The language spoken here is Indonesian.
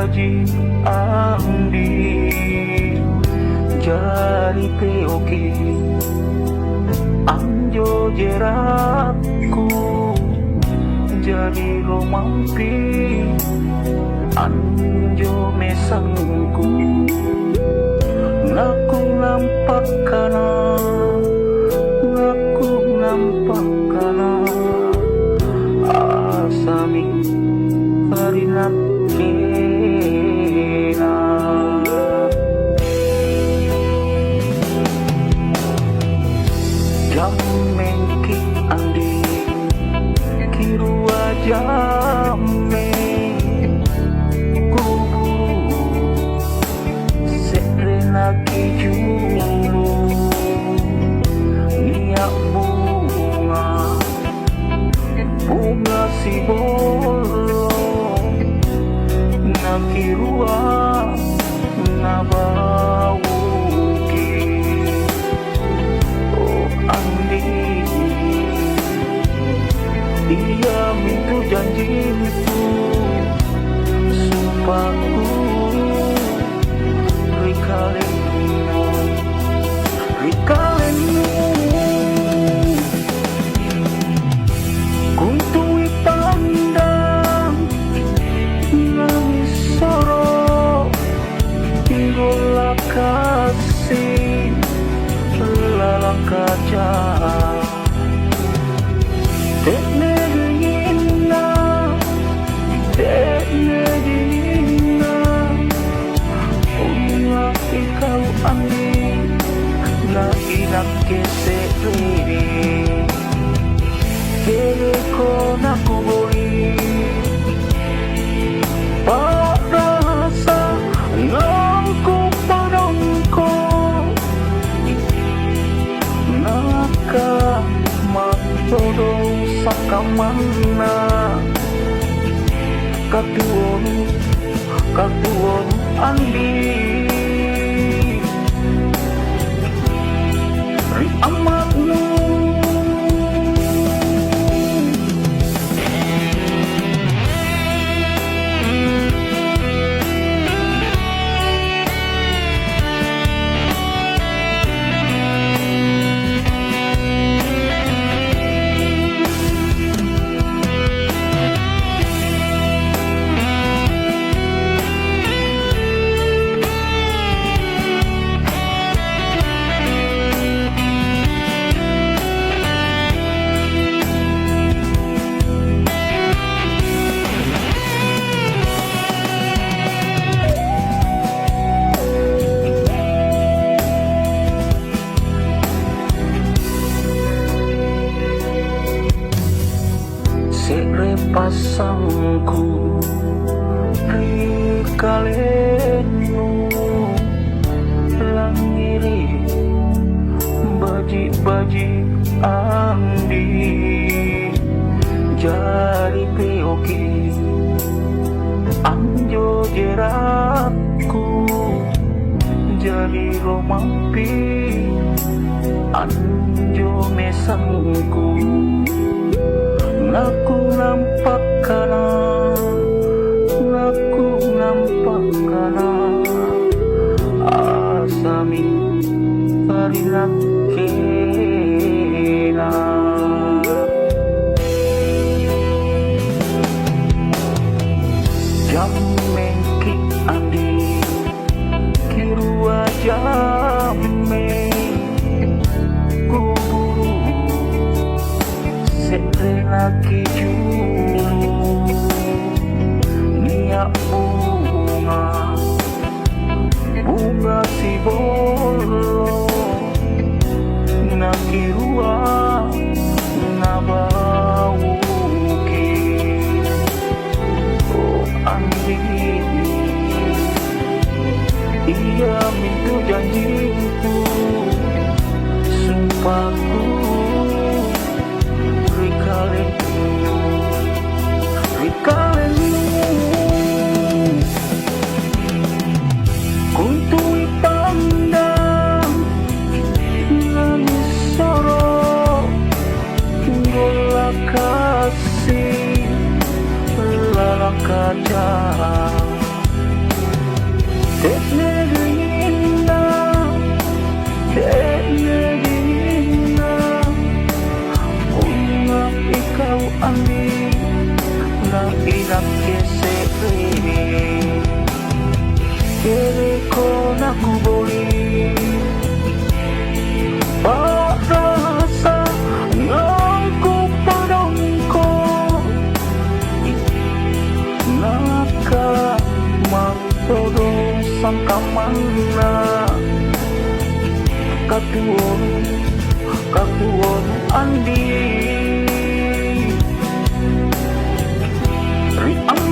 baji andi jari peoki anjo jeratku jadi romampi anjo mesangku ngaku nampak kana asami parinat kena jam mengki andi kirua jame kuburu serena kijulu niak bunga si bolo nakirua nabauki oh andi dia mintu janjiku sumpahku rikalenu kuntui pandang nangis soro gola kasih lalang kaca tekne dingina ulah ikau angin na inak kesehiri ko naku boli parasa ngangku padangko naka matodong sakamana katuon andi ri amatnu pasangku rikalenu langiri baji andi jari peoki anjo jeratku jadi romampi anjo mesangku ngaku nampak kana asami parinat kena jam mengki andi kirua jame kuburu serena kijulu niak bunga si bolo nakirua nabauki oh andi ia mintu janjiku sumpahku rikalenu kuntui pandang nangis soro gola kasih lalang kaca Dek negeri na Una ikaw ani Na irap keseri Kere ko na kubuli Para sa nagkuparang ko Naka magturong sang kamana Katuon andi Ri ang